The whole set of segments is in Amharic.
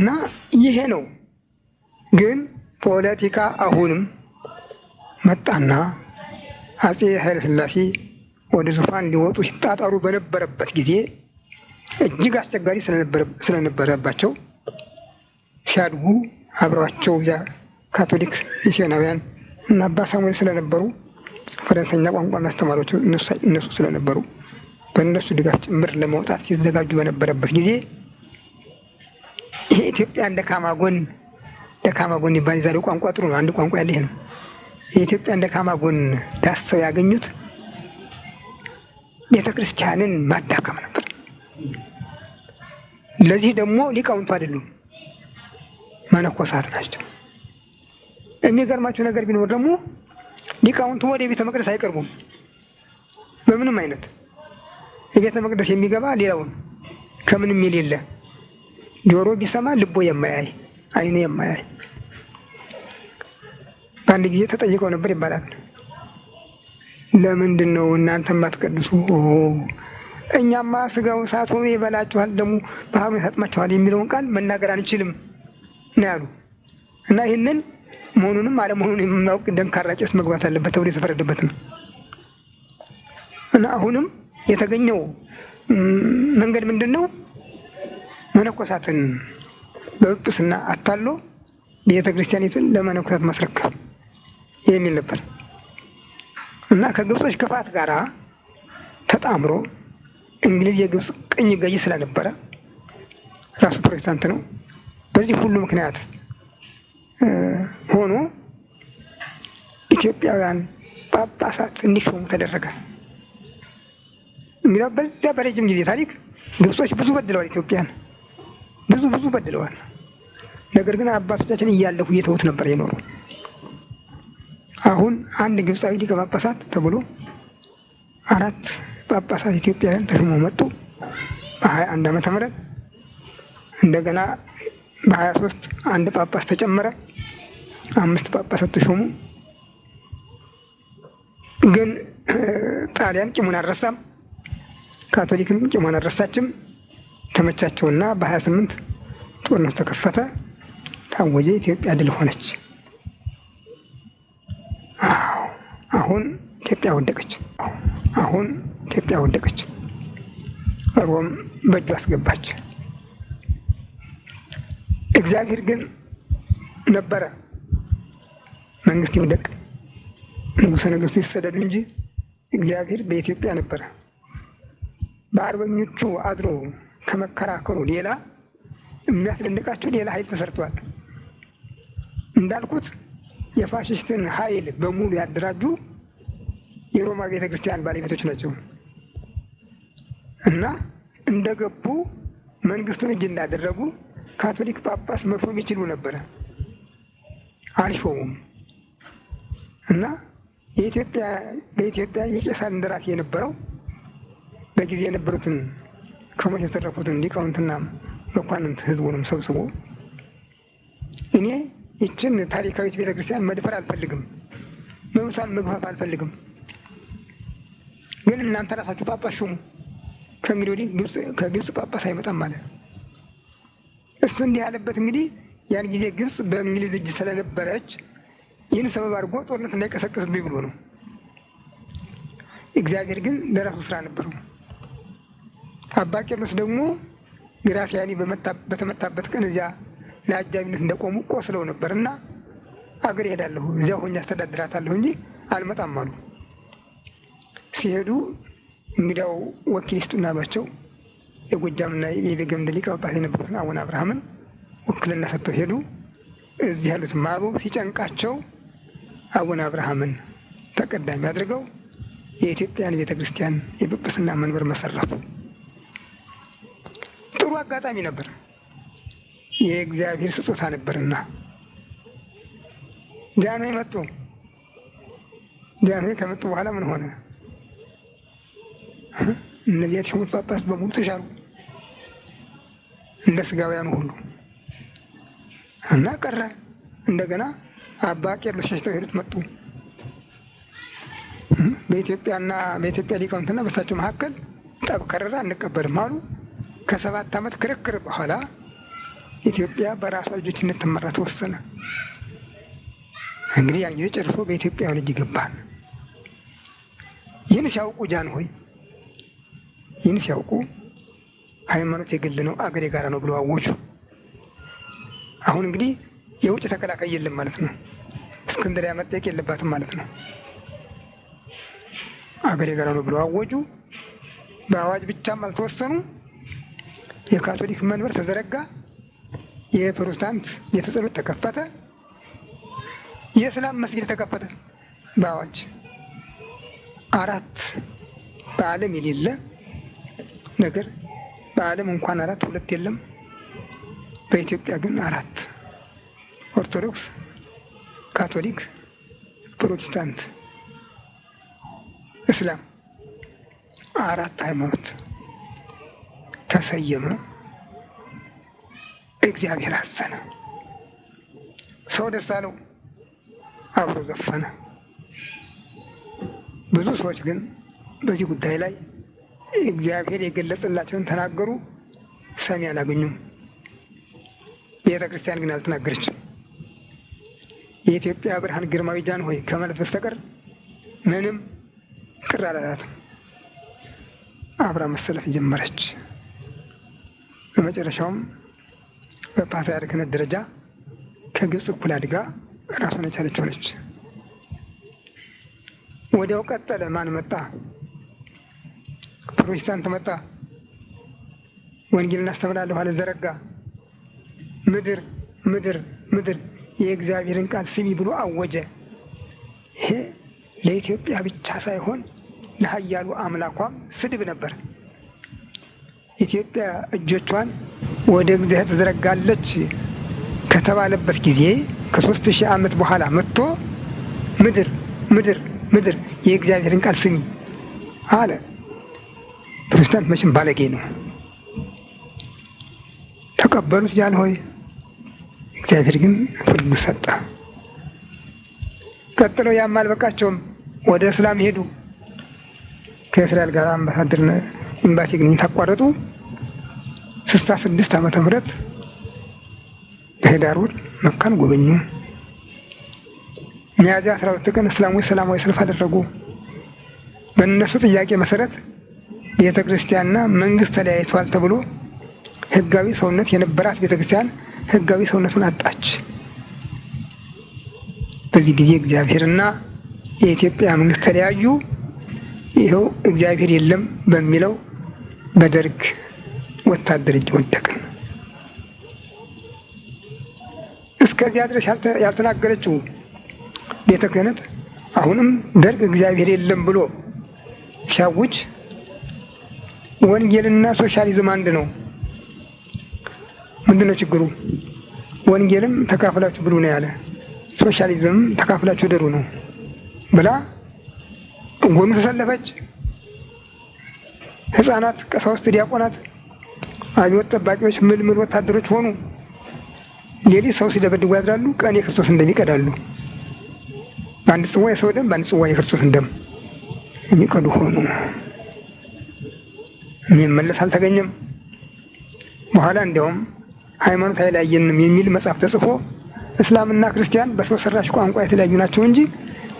እና ይሄ ነው። ግን ፖለቲካ አሁንም መጣና አፄ ኃይለ ሥላሴ ወደ ዙፋን ሊወጡ ሲጣጣሩ በነበረበት ጊዜ እጅግ አስቸጋሪ ስለነበረባቸው ሲያድጉ አብረዋቸው እዚያ ካቶሊክ ሚስዮናውያን እና አባ ሳሙኤል ስለነበሩ ፈረንሳይኛ ቋንቋ አስተማሪዎች እነሱ ስለነበሩ በእነሱ ድጋፍ ጭምር ለመውጣት ሲዘጋጁ በነበረበት ጊዜ ይሄ ኢትዮጵያን ደካማ ጎን ይባል የዛሬው ቋንቋ ጥሩ ነው። አንድ ቋንቋ ያለ ይሄ ነው። የኢትዮጵያን ደካማ ጎን ዳሰው ያገኙት ቤተክርስቲያንን ማዳከም ነበር። ለዚህ ደግሞ ሊቃውንቱ አይደሉም መነኮሳት ናቸው። የሚገርማችሁ ነገር ቢኖር ደግሞ ሊቃውንቱ ወደ ቤተ መቅደስ አይቀርቡም። በምንም አይነት የቤተ መቅደስ የሚገባ ሌላውን ከምንም የሌለ ጆሮ ቢሰማ ልቦ የማያይ አይኑ የማያይ። በአንድ ጊዜ ተጠይቀው ነበር ይባላል። ለምንድን ነው እናንተ የማትቀድሱ? እኛማ ስጋው እሳት ሆኖ ይበላችኋል፣ ደግሞ ባህሩን ያሰጥማችኋል የሚለውን ቃል መናገር አንችልም ነው ያሉ እና ይህንን መሆኑንም አለመሆኑን የምናውቅ ደንካራ ቄስ መግባት አለበት ተብሎ የተፈረደበት ነው። እና አሁንም የተገኘው መንገድ ምንድን ነው? መነኮሳትን በጵጵስና አታሎ ቤተ ክርስቲያኒቱን ለመነኮሳት ማስረከብ የሚል ነበር እና ከግብጾች ክፋት ጋር ተጣምሮ እንግሊዝ የግብጽ ቅኝ ገዢ ስለነበረ ራሱ ፕሮቴስታንት ነው። በዚህ ሁሉ ምክንያት ሆኖ ኢትዮጵያውያን ጳጳሳት እንዲሾሙ ተደረገ። እንግዲህ በዚያ በረጅም ጊዜ ታሪክ ግብጾች ብዙ በድለዋል፣ ኢትዮጵያን ብዙ በድለዋል። ነገር ግን አባቶቻችን እያለፉ እየተውት ነበር የኖሩ። አሁን አንድ ግብጻዊ ሊቀ ጳጳሳት ተብሎ 4 ጳጳሳት ኢትዮጵያውያን ተሾመው መጡ በ21 ዓመተ ምህረት። እንደገና በ23 አንድ ጳጳስ ተጨመረ፣ 5 ጳጳሳት ተሾሙ። ግን ጣሊያን ቂሙን አልረሳም፣ ካቶሊክም ቂሙን አልረሳችም። ተመቻቸውና በ28 ጦርነቱ ተከፈተ፣ ታወጀ። ኢትዮጵያ ድል ሆነች። አሁን ኢትዮጵያ ወደቀች። ሮም በእጁ አስገባች። እግዚአብሔር ግን ነበረ። መንግስት ይውደቅ፣ ንጉሠ ነገሥቱ ይሰደዱ እንጂ እግዚአብሔር በኢትዮጵያ ነበረ። በአርበኞቹ አድሮ ከመከራከሩ ሌላ የሚያስደንቃቸው ሌላ ኃይል ተሰርቷል። እንዳልኩት የፋሽስትን ኃይል በሙሉ ያደራጁ የሮማ ቤተክርስቲያን ባለቤቶች ናቸው እና እንደገቡ መንግስቱን እጅ እንዳደረጉ ካቶሊክ ጳጳስ መሾም ይችሉ ነበረ፣ አልሾሙም። እና በኢትዮጵያ የቄሳር እንደራሴ የነበረው በጊዜ የነበሩትን ከሞት የተረፉትን ሊቃውንትና መኳንንት ህዝቡንም ሰብስቦ እኔ ይችን ታሪካዊት ቤተክርስቲያን መድፈር አልፈልግም፣ መብቷን መግፋት አልፈልግም፣ ግን እናንተ ራሳችሁ ጳጳስ ሹሙ፣ ከእንግዲህ ወዲህ ከግብጽ ጳጳስ አይመጣም ማለት። እሱ እንዲህ ያለበት እንግዲህ ያን ጊዜ ግብጽ በእንግሊዝ እጅ ስለነበረች ይህን ሰበብ አድርጎ ጦርነት እንዳይቀሰቅስብኝ ብሎ ነው። እግዚአብሔር ግን ለራሱ ስራ ነበረው። አባ ቄርሎስ ደግሞ ግራሲያኒ በተመታበት ቀን እዚያ ለአጃቢነት እንደቆሙ ቆስለው ነበር እና አገር እሄዳለሁ እዚያ ሆኜ አስተዳድራታለሁ እንጂ አልመጣም አሉ። ሲሄዱ እንግዲያው ወኪል ይስጡና ባቸው የጎጃምና የቤገምድ ሊቀ ጳጳስ የነበሩትን አቡነ አብርሃምን ውክልና ሰጥተው ሄዱ። እዚህ ያሉት ማሩ ሲጨንቃቸው አቡነ አብርሃምን ተቀዳሚ አድርገው የኢትዮጵያን ቤተክርስቲያን የጵጵስና መንበር መሰረቱ። ጥሩ አጋጣሚ ነበር፣ የእግዚአብሔር ስጦታ ነበርና። ጃንሆይ መጡ። ጃንሆይ ከመጡ በኋላ ምን ሆነ? እነዚህ የተሾሙት ጳጳስ በሙሉ ተሻሩ እንደ ስጋውያኑ ሁሉ እና ቀረ። እንደገና አባ ቄርሎስ ሸሽተው ሄዱት መጡ። በኢትዮጵያ ሊቃውንትና በሳቸው መካከል ጠብ ከረረ፣ አንቀበልም አሉ። ከ7 ዓመት ክርክር በኋላ ኢትዮጵያ በራሷ ልጆች እንድትመራ ተወሰነ። እንግዲህ ያን ጊዜ ጨርሶ በኢትዮጵያውያን እጅ ገባን። ይህን ሲያውቁ ጃንሆይ ይህን ሲያውቁ ሃይማኖት የግል ነው፣ አገር የጋራ ነው ብለው አወጁ። አሁን እንግዲህ የውጭ ተከላካይ የለም ማለት ነው። እስክንድርያ መጠየቅ የለባትም ማለት ነው። አገር የጋራ ነው ብለው አወጁ። በአዋጅ ብቻም አልተወሰኑ። የካቶሊክ መንበር ተዘረጋ። የፕሮቴስታንት ቤተ ጸሎት ተከፈተ። የእስላም መስጊድ ተከፈተ በአዋጅ። 4 በዓለም የሌለ ነገር በዓለም እንኳን 4 2 የለም። በኢትዮጵያ ግን 4 ኦርቶዶክስ፣ ካቶሊክ፣ ፕሮቴስታንት፣ እስላም 4 ሃይማኖት ተሰየመ። እግዚአብሔር አዘነ። ሰው ደስ አለው፣ አብሮ ዘፈነ። ብዙ ሰዎች ግን በዚህ ጉዳይ ላይ እግዚአብሔር የገለጸላቸውን ተናገሩ፣ ሰሚ አላገኙም። ቤተ ክርስቲያን ግን አልተናገረችም። የኢትዮጵያ ብርሃን ግርማዊ ጃንሆይ ከማለት በስተቀር ምንም ቅር አላላትም። አብራ መሰለፍ ጀመረች። በመጨረሻውም በፓትርያርክነት ደረጃ ከግብፅ እኩል አድጋ ራሷን የቻለች ሆነች። ወዲያው ቀጠለ። ማን መጣ? ፕሮቴስታንት መጣ። ወንጌልን አስተምራለሁ አለ፣ ዘረጋ። ምድር ምድር ምድር የእግዚአብሔርን ቃል ስሚ ብሎ አወጀ። ይሄ ለኢትዮጵያ ብቻ ሳይሆን ለኃያሉ አምላኳም ስድብ ነበር። ኢትዮጵያ እጆቿን ወደ እግዚአብሔር ተዘረጋለች ከተባለበት ጊዜ ከ3000 ዓመት በኋላ መጥቶ ምድር ምድር ምድር የእግዚአብሔርን ቃል ስሚ አለ። ፕሮቴስታንት መቼም ባለጌ ነው። ተቀበሉት ጃንሆይ። እግዚአብሔር ግን ፍርድ ሰጠ። ቀጥለው ያም አልበቃቸውም፣ ወደ እስላም ሄዱ። ከእስራኤል ጋር አምባሳደር ኤምባሲ ግንኙነት አቋረጡ። 66 ዓመተ ምህረት በህዳር ወር መካን ጎበኙ። ሚያዝያ 12 ቀን እስላሞች ሰላማዊ ሰልፍ አደረጉ። በእነሱ ጥያቄ መሰረት ቤተ ክርስቲያንና መንግስት ተለያይተዋል ተብሎ ህጋዊ ሰውነት የነበራት ቤተ ክርስቲያን ህጋዊ ሰውነቱን አጣች። በዚህ ጊዜ እግዚአብሔርና የኢትዮጵያ መንግስት ተለያዩ። ይኸው እግዚአብሔር የለም በሚለው በደርግ ወታደር እጅ ወደቅን። እስከዚያ ድረስ ያልተናገረችው ቤተ ክህነት አሁንም ደርግ እግዚአብሔር የለም ብሎ ሲያውጅ ወንጌልና ሶሻሊዝም አንድ ነው፣ ምንድነው ችግሩ? ወንጌልም ተካፍላችሁ ብሉ ነው ያለ፣ ሶሻሊዝምም ተካፍላችሁ ደሩ ነው ብላ ጎኑ ተሰለፈች። ህፃናት፣ ቀሳውስት፣ ዲያቆናት፣ አብዮት ጠባቂዎች ምልምል ወታደሮች ሆኑ። ሌሊት ሰው ሲደበድቡ ያድራሉ፣ ቀን የክርስቶስን ደም ይቀዳሉ። በአንድ ጽዋ የሰው ደም፣ በአንድ ጽዋ የክርስቶስን ደም የሚቀዱ ሆኑ። የሚመለስ አልተገኘም። በኋላ እንዲያውም ሃይማኖት አይለያየንም የሚል መጽሐፍ ተጽፎ እስላምና ክርስቲያን በሰው ሰራሽ ቋንቋ የተለያዩ ናቸው እንጂ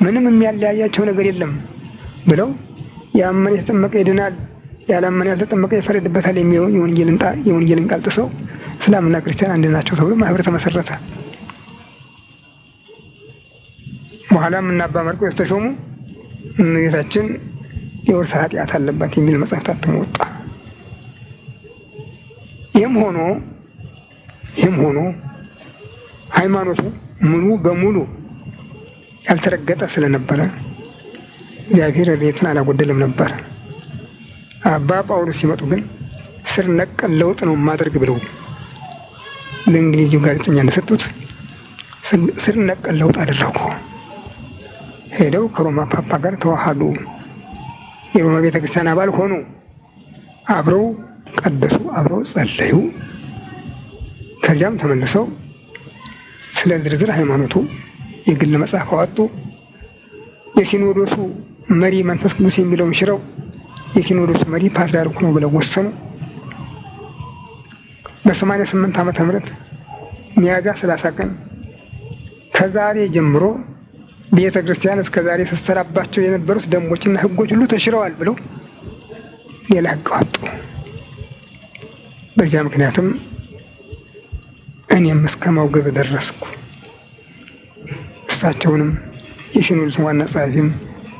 ምንም የሚያለያያቸው ነገር የለም ብለው ያመነ የተጠመቀ ይድናል፣ ያላመነ ያልተጠመቀ ይፈረድበታል የሚለው የወንጌልን ቃል ጥሰው እስላምና ክርስቲያን አንድ ናቸው ተብሎ ማህበር ተመሰረተ። በኋላም እና አባ ማርቆስ ተሾሙ። እመቤታችን የውርስ ኃጢአት አለባት የሚል መጽሐፍ ታትሞ ወጣ። ይህም ሆኖ ሃይማኖቱ ሙሉ በሙሉ ያልተረገጠ ስለነበረ እግዚአብሔር ረድኤቱን አላጎደለም ነበር። አባ ጳውሎስ ሲመጡ ግን ስር ነቀል ለውጥ ነው ማድረግ ብለው ለእንግሊዙ ጋዜጠኛ እንደሰጡት ስር ነቀል ለውጥ አደረጉ። ሄደው ከሮማ ፓፓ ጋር ተዋሃዱ። የሮማ ቤተክርስቲያን አባል ሆኑ። አብረው ቀደሱ፣ አብረው ጸለዩ። ከዚያም ተመልሰው ስለ ዝርዝር ሃይማኖቱ የግል መጽሐፍ አወጡ። የሲኖዶሱ መሪ መንፈስ ቅዱስ የሚለውን ሽረው የሲኖዶሱ መሪ ፓትርያርኩ ነው ብለው ወሰኑ። በ88 ዓመተ ምህረት ሚያዝያ 30 ቀን ከዛሬ ጀምሮ ቤተ ክርስቲያን እስከ ዛሬ ስትሰራባቸው የነበሩት ደንቦችና ሕጎች ሁሉ ተሽረዋል ብለው ሌላ ሕግ አወጡ። በዚያ ምክንያትም እኔም እስከ ማውገዝ ደረስኩ። እሳቸውንም የሲኖዶስ ዋና ጸሐፊም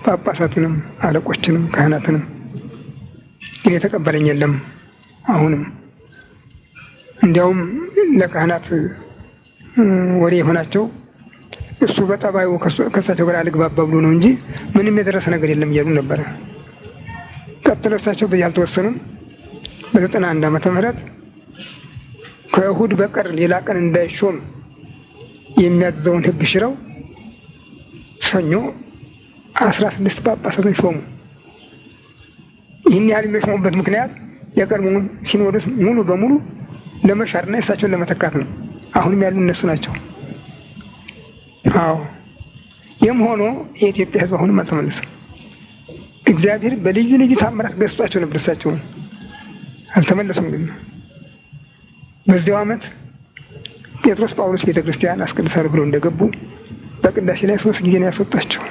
ጳጳሳቱንም አለቆችንም ካህናትንም ግን የተቀበለኝ የለም። አሁንም እንዲያውም ለካህናት ወሬ የሆናቸው እሱ በጠባዩ ከእሳቸው ጋር አልግባባ ብሎ ነው እንጂ ምንም የደረሰ ነገር የለም እያሉ ነበረ። ቀጥሎ እሳቸው በዚህ አልተወሰኑም። በ91 ዓመተ ምህረት ከእሁድ በቀር ሌላ ቀን እንዳይሾም የሚያዘውን ሕግ ሽረው ሰኞ 16 ጳጳሳትን ሾሙ። ይህን ያህል የሚሾሙበት ምክንያት የቀድሞውን ሲኖዶስ ሙሉ በሙሉ ለመሻርና እሳቸውን ለመተካት ነው። አሁንም ያሉ እነሱ ናቸው። አዎ ይህም ሆኖ የኢትዮጵያ ሕዝብ አሁንም አልተመለሰም። እግዚአብሔር በልዩ ልዩ ታምራት ገዝቷቸው ነበር። እሳቸውን አልተመለሱም። ግን በዚያው ዓመት ጴጥሮስ ጳውሎስ ቤተ ክርስቲያን አስቀድሳለሁ ብለው እንደገቡ በቅዳሴ ላይ 3 ጊዜ ነው ያስወጣቸው።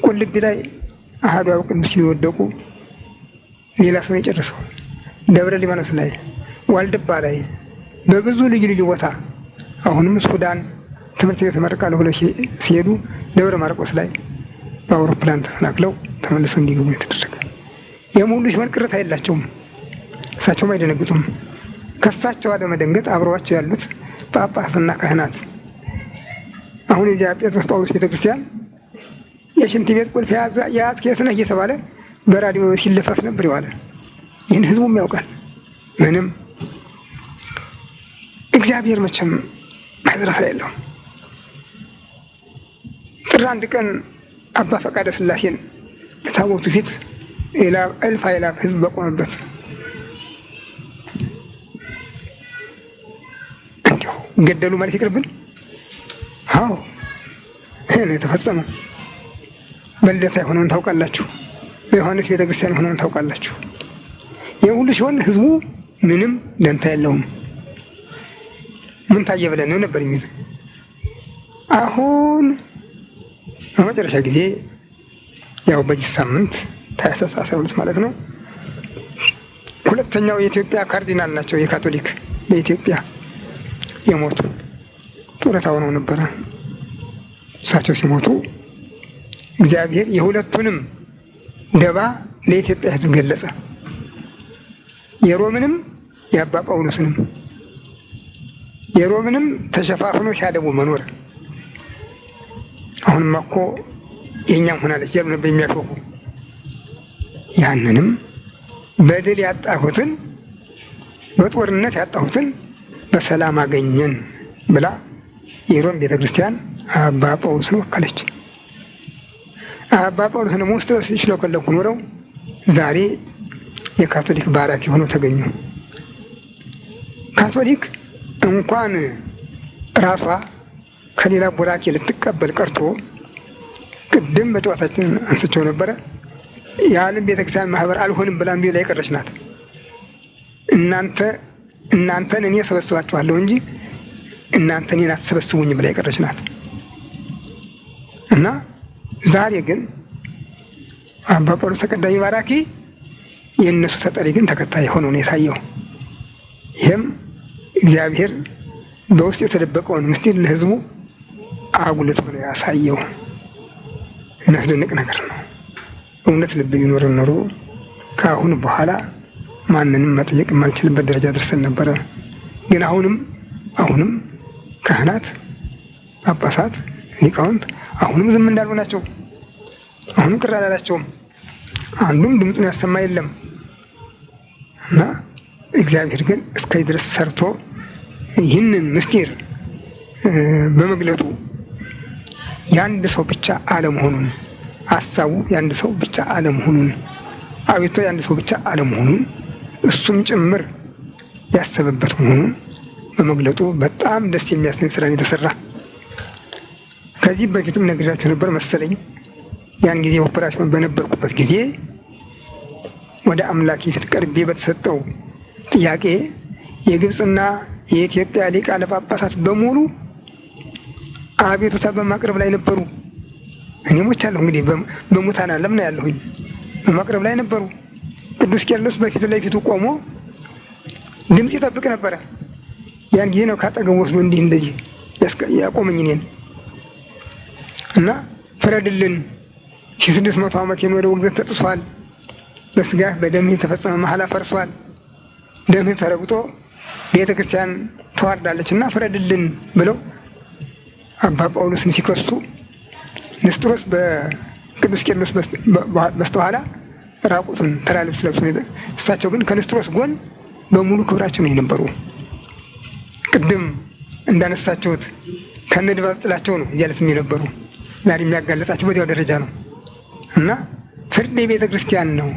ቁልቢ ላይ አሐዱ አብ ቅዱስ ሲወደቁ ሌላ ሰው የጨረሰው፣ ደብረ ሊባኖስ ላይ፣ ዋልድባ ላይ፣ በብዙ ልዩ ልዩ ቦታ አሁንም ሱዳን ትምህርት ቤት ተመርቃለሁ ብለው ሲሄዱ ደብረ ማርቆስ ላይ በአውሮፕላን ተሰናክለው ተመልሰው እንዲገቡ የተደረገ። ይህም ሁሉ ሲሆን ቅሬታ የላቸውም። እሳቸውም አይደነግጡም። ከእሳቸው አለመደንገጥ አብረዋቸው ያሉት ጳጳሳትና ካህናት አሁን የዚያ ጴጥሮስ ጳውሎስ ቤተክርስቲያን የሽንት ቤት ቁልፍ የያዝክ የት ነህ እየተባለ በራዲዮ ሲለፈፍ ነበር የዋለ። ይህን ህዝቡም ያውቃል። ምንም እግዚአብሔር መቼም ማይዝራት ላይ የለውም። ጥር 1 ቀን አባ ፈቃደ ሥላሴን በታቦቱ ፊት እልፍ አእላፍ ህዝብ በቆመበት እንዲሁ ገደሉ ማለት ይቅርብን። አዎ ይህን የተፈጸመው በልደታ የሆነውን ታውቃላችሁ። በዮሐንስ ቤተክርስቲያን የሆነውን ታውቃላችሁ። ይህ ሁሉ ሲሆን ህዝቡ ምንም ደንታ የለውም። ምን ታየ ብለን ነው ነበር የሚል። አሁን በመጨረሻ ጊዜ ያው በዚህ ሳምንት ታኅሳስ 12 ማለት ነው ሁለተኛው የኢትዮጵያ ካርዲናል ናቸው የካቶሊክ በኢትዮጵያ የሞቱ ጡረታ ሆነው ነበረ። እሳቸው ሲሞቱ እግዚአብሔር የሁለቱንም ደባ ለኢትዮጵያ ህዝብ ገለጸ። የሮምንም የአባ ጳውሎስንም የሮምንም ተሸፋፍኖ ሲያደቡ መኖር። አሁንማ እኮ የእኛም ሆናለች ያሉ ነበር የሚያሾፉ። ያንንም በድል ያጣሁትን በጦርነት ያጣሁትን በሰላም አገኘን ብላ የሮም ቤተክርስቲያን አባ ጳውሎስን ወከለች። አባ ጳውሎስን ደግሞ ውስጥ ሲለከለኩ ኖረው ዛሬ የካቶሊክ ባራኪ ሆነው ተገኙ። ካቶሊክ እንኳን ራሷ ከሌላ ቡራኬ ልትቀበል ቀርቶ ቅድም በጨዋታችን አንስቸው ነበረ የዓለም ቤተክርስቲያን ማህበር አልሆንም ብላ እምቢ ላይ ቀረች ናት። እናንተን እኔ ሰበስባችኋለሁ እንጂ እናንተ እኔን አትሰበስቡኝ ብላ የቀረች ናት። እና ዛሬ ግን አባ ጳውሎስ ተቀዳሚ ባራኪ፣ የእነሱ ተጠሪ ግን ተከታይ ሆኖ ነው የታየው። ይህም እግዚአብሔር በውስጥ የተደበቀውን ምስጢር ለህዝቡ አጉልቶ ነው ያሳየው። የሚያስደንቅ ነገር ነው። እውነት ልብ ቢኖረን ኖሮ ከአሁን በኋላ ማንንም መጠየቅ የማንችልበት ደረጃ ደርሰን ነበረ። ግን አሁንም ካህናት፣ ጳጳሳት፣ ሊቃውንት አሁንም ዝም እንዳሉ ናቸው። አሁንም ቅር አላላቸውም። አንዱም ድምፁን ያሰማ የለም እና እግዚአብሔር ግን እስከዚህ ድረስ ሰርቶ ይህንን ምስጢር በመግለጡ የአንድ ሰው ብቻ አለመሆኑን፣ ሀሳቡ የአንድ ሰው ብቻ አለመሆኑን፣ አቤቶ የአንድ ሰው ብቻ አለመሆኑን እሱም ጭምር ያሰበበት መሆኑን በመግለጡ በጣም ደስ የሚያሰኝ ስራ የተሰራ። ከዚህ በፊትም ነግራችሁ ነበር መሰለኝ። ያን ጊዜ ኦፕሬሽን በነበርኩበት ጊዜ ወደ አምላክ ፊት ቀርቤ በተሰጠው ጥያቄ የግብፅና የኢትዮጵያ ሊቃነ ጳጳሳት በሙሉ አቤቱታ በማቅረብ ላይ ነበሩ። እኔ ሞቻለሁ እንግዲህ በሙታን ዓለም ነው ያለሁኝ። በማቅረብ ላይ ነበሩ። ቅዱስ ቄርሎስ በፊት ለፊቱ ቆሞ ድምፅ ይጠብቅ ነበረ። ያን ጊዜ ነው ካጠገቡ ወስዶ እንዲህ እንደዚህ ያቆመኝ እኔን እና ፍረድልን፣ 1600 ዓመት የኖረው ውግዘት ተጥሷል፣ በስጋህ በደምህ የተፈጸመ መሐላ ፈርሷል፣ ደምህ ተረግጦ ቤተ ክርስቲያን ተዋርዳለች እና ፍረድልን ብለው አባ ጳውሎስን ሲከሱ ንስጥሮስ በቅዱስ ቄርሎስ በስተኋላ ራቁቱን ተራ ልብስ ለብሶ፣ እሳቸው ግን ከንስጥሮስ ጎን በሙሉ ክብራቸው ነው የነበሩ። ቅድም እንዳነሳችሁት ከነድባብ ጥላቸው ነው እያለት የነበሩ። ዛሬ የሚያጋለጣቸው በዚያው ደረጃ ነው እና ፍርድ የቤተ ክርስቲያን ነው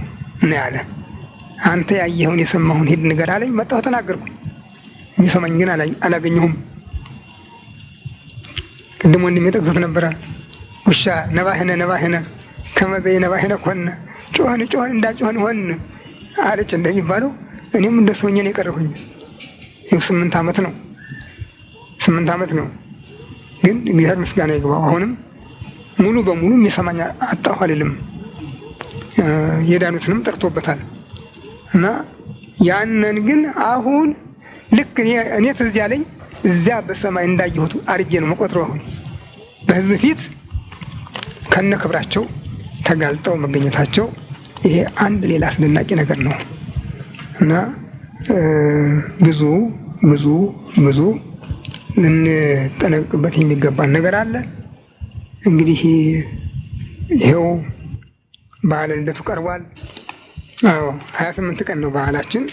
እና ያለ አንተ ያየኸውን የሰማሁን ሂድ ንገር አለኝ። መጣሁ ተናገርኩ። የሚሰማኝ ግን አላገኘሁም። ቅድም ወንድሜ ጠቅሶት ነበረ። ውሻ ነባህነ ከመዘይ ነባህነ ኮነ ጮኸን እንዳልጮኸን ሆን አለች እንደሚባለው እኔም እንደ ሰውኛ ነው የቀረሁኝ። ይኸው 8 ዓመት ነው። ግን እግዚአብሔር ምስጋና ይግባው። አሁንም ሙሉ በሙሉ የሚሰማኝ አጣሁ አልልም። የዳኑትንም ጠርቶበታል እና ያንን ግን አሁን ልክ እኔ ትዝ ያለኝ እዚያ በሰማይ እንዳየሁት አርጌ ነው መቆጥረው። አሁን በሕዝብ ፊት ከነ ክብራቸው ተጋልጠው መገኘታቸው ይሄ አንድ ሌላ አስደናቂ ነገር ነው እና ብዙ ልንጠነቅቅበት የሚገባን ነገር አለ። እንግዲህ ይኸው በዓለ ልደቱ ቀርቧል። 28 ቀን ነው በዓላችን።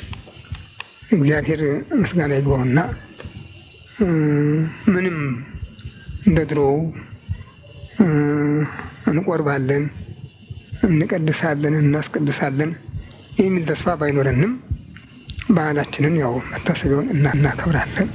እግዚአብሔር ምስጋና ይግባውና ምንም እንደ ድሮው እንቆርባለን፣ እንቀድሳለን፣ እናስቀድሳለን የሚል ተስፋ ባይኖረንም በዓላችንን ያው መታሰቢያውን እናከብራለን።